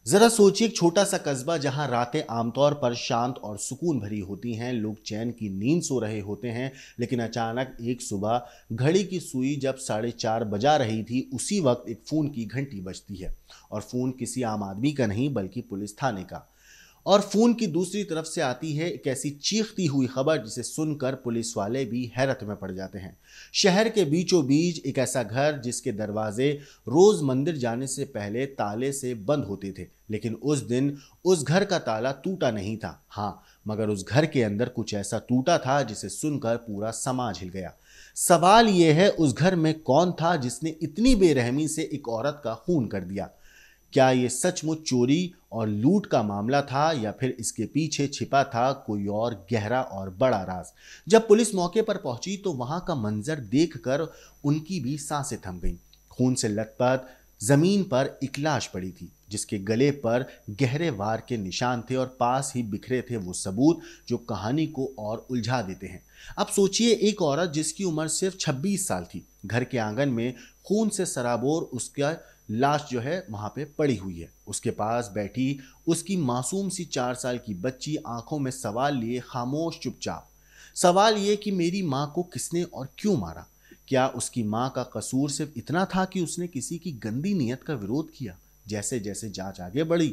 जरा सोचिए, एक छोटा सा कस्बा जहां रातें आमतौर पर शांत और सुकून भरी होती हैं, लोग चैन की नींद सो रहे होते हैं। लेकिन अचानक एक सुबह घड़ी की सुई जब 4:30 बजा रही थी, उसी वक्त एक फोन की घंटी बजती है। और फोन किसी आम आदमी का नहीं, बल्कि पुलिस थाने का। और फोन की दूसरी तरफ से आती है एक ऐसी चीखती हुई खबर जिसे सुनकर पुलिस वाले भी हैरत में पड़ जाते हैं। शहर के बीचों बीच एक ऐसा घर जिसके दरवाजे रोज मंदिर जाने से पहले ताले से बंद होते थे, लेकिन उस दिन उस घर का ताला टूटा नहीं था। हाँ, मगर उस घर के अंदर कुछ ऐसा टूटा था जिसे सुनकर पूरा समाज हिल गया। सवाल यह है, उस घर में कौन था जिसने इतनी बेरहमी से एक औरत का खून कर दिया? क्या ये सचमुच चोरी और लूट का मामला था, या फिर इसके पीछे छिपा था कोई और गहरा और बड़ा राज? जब पुलिस मौके पर पहुंची तो वहां का मंजर देखकर उनकी भी सांसें थम गईं। खून से लथपथ जमीन पर एक लाश पड़ी थी, जिसके गले पर गहरे वार के निशान थे, और पास ही बिखरे थे वो सबूत जो कहानी को और उलझा देते हैं। अब सोचिए, एक औरत जिसकी उम्र सिर्फ 26 साल थी, घर के आंगन में खून से सराबोर उसका लाश जो है वहां पे पड़ी हुई है। उसके पास बैठी उसकी मासूम सी 4 साल की बच्ची आंखों में सवाल लिए खामोश चुपचाप। सवाल ये कि मेरी माँ को किसने और क्यों मारा? क्या उसकी माँ का कसूर सिर्फ इतना था कि उसने किसी की गंदी नीयत का विरोध किया? जैसे जैसे जांच आगे बढ़ी,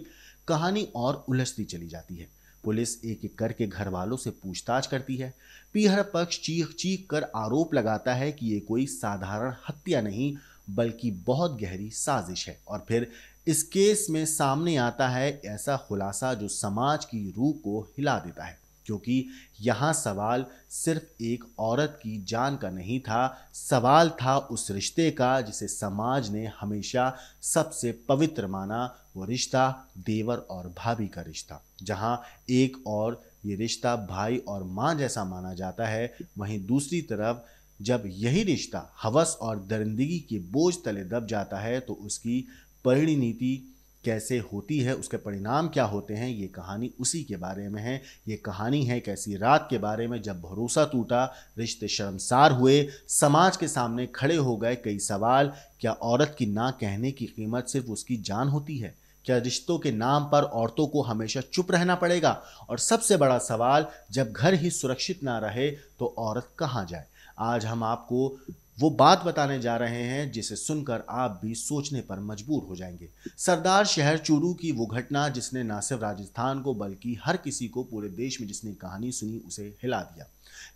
कहानी और उलझती चली जाती है। पुलिस एक एक करके घर वालों से पूछताछ करती है। पीहर पक्ष चीख चीख कर आरोप लगाता है कि ये कोई साधारण हत्या नहीं, बल्कि बहुत गहरी साजिश है। और फिर इस केस में सामने आता है ऐसा खुलासा जो समाज की रूह को हिला देता है, क्योंकि यहाँ सवाल सिर्फ एक औरत की जान का नहीं था, सवाल था उस रिश्ते का जिसे समाज ने हमेशा सबसे पवित्र माना। वो रिश्ता देवर और भाभी का रिश्ता, जहाँ एक और ये रिश्ता भाई और माँ जैसा माना जाता है, वहीं दूसरी तरफ जब यही रिश्ता हवस और दरिंदगी के बोझ तले दब जाता है तो उसकी परिणति कैसे होती है, उसके परिणाम क्या होते हैं, ये कहानी उसी के बारे में है। ये कहानी है एक ऐसी रात के बारे में जब भरोसा टूटा, रिश्ते शर्मसार हुए, समाज के सामने खड़े हो गए कई सवाल। क्या औरत की ना कहने की कीमत सिर्फ उसकी जान होती है? क्या रिश्तों के नाम पर औरतों को हमेशा चुप रहना पड़ेगा? और सबसे बड़ा सवाल, जब घर ही सुरक्षित ना रहे तो औरत कहाँ जाए? आज हम आपको वो बात बताने जा रहे हैं जिसे सुनकर आप भी सोचने पर मजबूर हो जाएंगे। सरदार शहर चूरू की वो घटना जिसने न सिर्फ राजस्थान को बल्कि हर किसी को पूरे देश में जिसने कहानी सुनी उसे हिला दिया।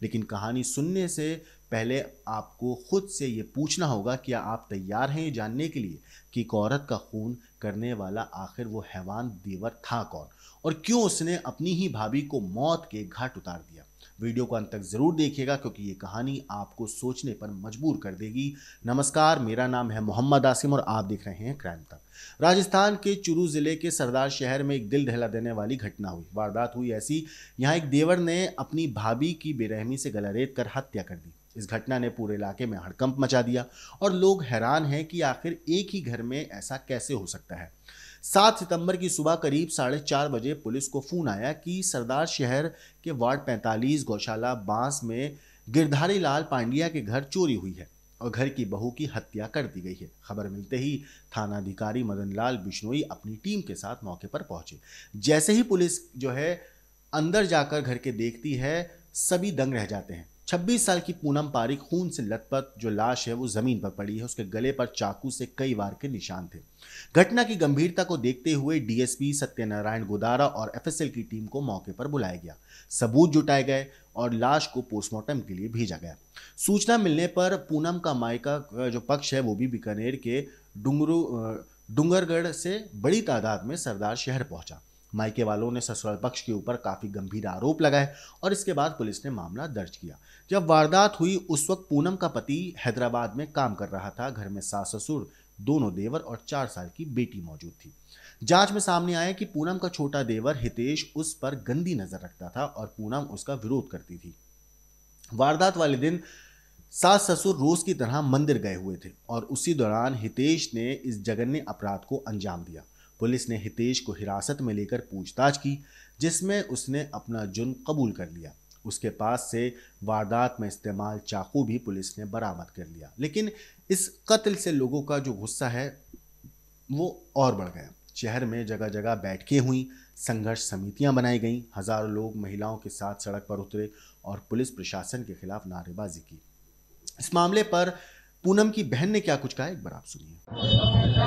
लेकिन कहानी सुनने से पहले आपको खुद से ये पूछना होगा, क्या आप तैयार हैं ये जानने के लिए कि एक औरत का खून करने वाला आखिर वो हैवान देवर था कौन, और क्यों उसने अपनी ही भाभी को मौत के घाट उतार दिया? वीडियो को अंत तक जरूर देखिएगा, क्योंकि ये कहानी आपको सोचने पर मजबूर कर देगी। नमस्कार, मेरा नाम है मोहम्मद आसिम और आप देख रहे हैं क्राइम तक। राजस्थान के चूरू जिले के सरदार शहर में एक दिल दहला देने वाली घटना हुई। वारदात हुई ऐसी, यहाँ एक देवर ने अपनी भाभी की बेरहमी से गला रेत कर हत्या कर दी। इस घटना ने पूरे इलाके में हड़कंप मचा दिया, और लोग हैरान हैं कि आखिर एक ही घर में ऐसा कैसे हो सकता है। 7 सितंबर की सुबह करीब 4:30 बजे पुलिस को फोन आया कि सरदार शहर के वार्ड 45 गौशाला बांस में गिरधारी लाल पांड्या के घर चोरी हुई है और घर की बहू की हत्या कर दी गई है। खबर मिलते ही थानाधिकारी मदन लाल बिश्नोई अपनी टीम के साथ मौके पर पहुंचे। जैसे ही पुलिस जो है अंदर जाकर घर के देखती है, सभी दंग रह जाते हैं। 26 साल की पूनम पारिक खून से लथपथ जो लाश है वो जमीन पर पड़ी है। उसके गले पर चाकू से कई वार के निशान थे। घटना की गंभीरता को देखते हुए डीएसपी सत्यनारायण गोदारा और एफएसएल की टीम को मौके पर बुलाया गया। सबूत जुटाए गए और लाश को पोस्टमार्टम के लिए भेजा गया। सूचना मिलने पर पूनम का मायका जो पक्ष है वो भी बीकानेर के डूंगरगढ़ से बड़ी तादाद में सरदार शहर पहुंचा। मायके वालों ने ससुराल पक्ष के ऊपर काफी गंभीर आरोप लगाए और इसके बाद पुलिस ने मामला दर्ज किया। जब वारदात हुई उस वक्त पूनम का पति हैदराबाद में काम कर रहा था। घर में सास ससुर, दोनों देवर और 4 साल की बेटी मौजूद थी। जांच में सामने आया कि पूनम का छोटा देवर हितेश उस पर गंदी नजर रखता था और पूनम उसका विरोध करती थी। वारदात वाले दिन सास ससुर रोज की तरह मंदिर गए हुए थे और उसी दौरान हितेश ने इस जघन्य अपराध को अंजाम दिया। पुलिस ने हितेश को हिरासत में लेकर पूछताछ की, जिसमें उसने अपना जुर्म कबूल कर लिया। उसके पास से वारदात में इस्तेमाल चाकू भी पुलिस ने बरामद कर लिया। लेकिन इस कत्ल से लोगों का जो गुस्सा है वो और बढ़ गया। शहर में जगह जगह बैठकें हुई, संघर्ष समितियां बनाई गईं, हजारों लोग महिलाओं के साथ सड़क पर उतरे और पुलिस प्रशासन के खिलाफ नारेबाजी की। इस मामले पर पूनम की बहन ने क्या कुछ कहा, एक बार आप सुनिए।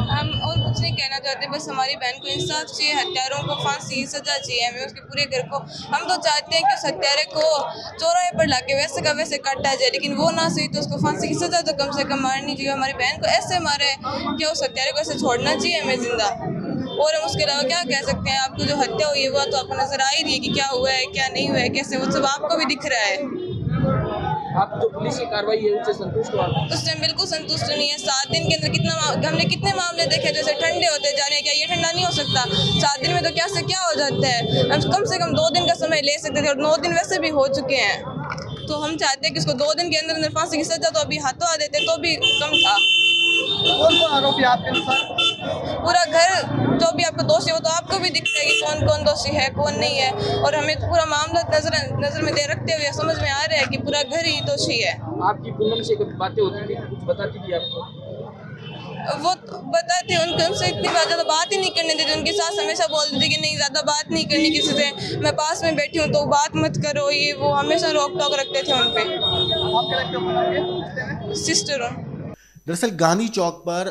हम और कुछ नहीं कहना चाहते, बस हमारी बहन को इंसाफ चाहिए, हत्यारों को फांसी सजा चाहिए, हमें उसके पूरे घर को। हम तो चाहते हैं कि उस हत्यारे को चौराहे पर लाके वैसे का वैसे काटा जाए, लेकिन वो ना सही तो उसको फांसी की सजा तो कम से कम मारनी चाहिए। हमारी बहन को ऐसे मारे कि उस हत्यारे को ऐसे छोड़ना चाहिए हमें जिंदा। और हम उसके अलावा क्या कह सकते हैं? आपको जो हत्या हुई है वो तो आपको नजर आ ही रही है कि क्या हुआ है क्या नहीं हुआ है, कैसे, वो सब आपको भी दिख रहा है। आप जो पुलिस की कार्रवाई है उससे संतुष्ट हो? उससे बिल्कुल संतुष्ट नहीं है। 7 दिन के अंदर हमने कितने मामले देखे जैसे ठंडे होते जा रहे हैं। क्या ये ठंडा नहीं हो सकता? 7 दिन में तो क्या से क्या हो जाता है। हम कम से कम 2 दिन का समय ले सकते थे और 9 दिन वैसे भी हो चुके हैं। तो हम चाहते हैं कि उसको 2 दिन के अंदर फांसी की सजा तो अभी हाथों आ देते तो भी कम था। कौन कौन आरोपी आपके अनुसार? पूरा घर जो भी आपको दोषी हो तो आपको भी दिख रहा है कि कौन कौन दोषी है कौन नहीं है, और हमें तो पूरा मामला नजर में दे रखते हुए समझ में आ रहा है कि पूरा घर ही दोषी है। आपकी पूनम से कभी बातें होती थी, कुछ बताती थी आपको? वो बताते उनसे इतनी ज़्यादा बात ही नहीं करने देते। उनकी सास हमेशा बोलती थी कि नहीं ज़्यादा बात नहीं करनी किसी से, मैं पास में बैठी हूँ तो बात मत करो, ये वो हमेशा रोक टोक रखते थे उन पे। सिस्टर हूँ। दरअसल गांधी चौक पर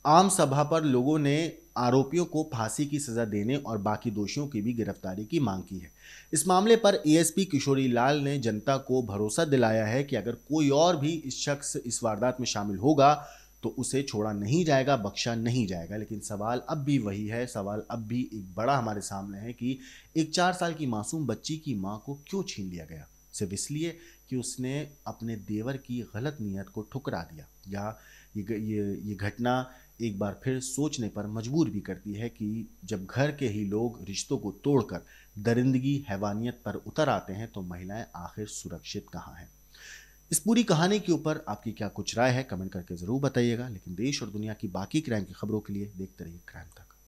आम सभा पर लोगों ने आरोपियों को फांसी की सजा देने और बाकी दोषियों की भी गिरफ्तारी की मांग की है। इस मामले पर एएसपी किशोरी लाल ने जनता को भरोसा दिलाया है कि अगर कोई और भी इस शख्स इस वारदात में शामिल होगा तो उसे छोड़ा नहीं जाएगा, बख्शा नहीं जाएगा। लेकिन सवाल अब भी वही है, सवाल अब भी एक बड़ा हमारे सामने है कि एक 4 साल की मासूम बच्ची की मां को क्यों छीन लिया गया, सिर्फ इसलिए कि उसने अपने देवर की गलत नीयत को ठुकरा दिया। या ये घटना एक बार फिर सोचने पर मजबूर भी करती है कि जब घर के ही लोग रिश्तों को तोड़कर दरिंदगी हैवानियत पर उतर आते हैं तो महिलाएं आखिर सुरक्षित कहाँ हैं। इस पूरी कहानी के ऊपर आपकी क्या कुछ राय है, कमेंट करके ज़रूर बताइएगा। लेकिन देश और दुनिया की बाकी क्राइम की खबरों के लिए देखते रहिए क्राइम तक।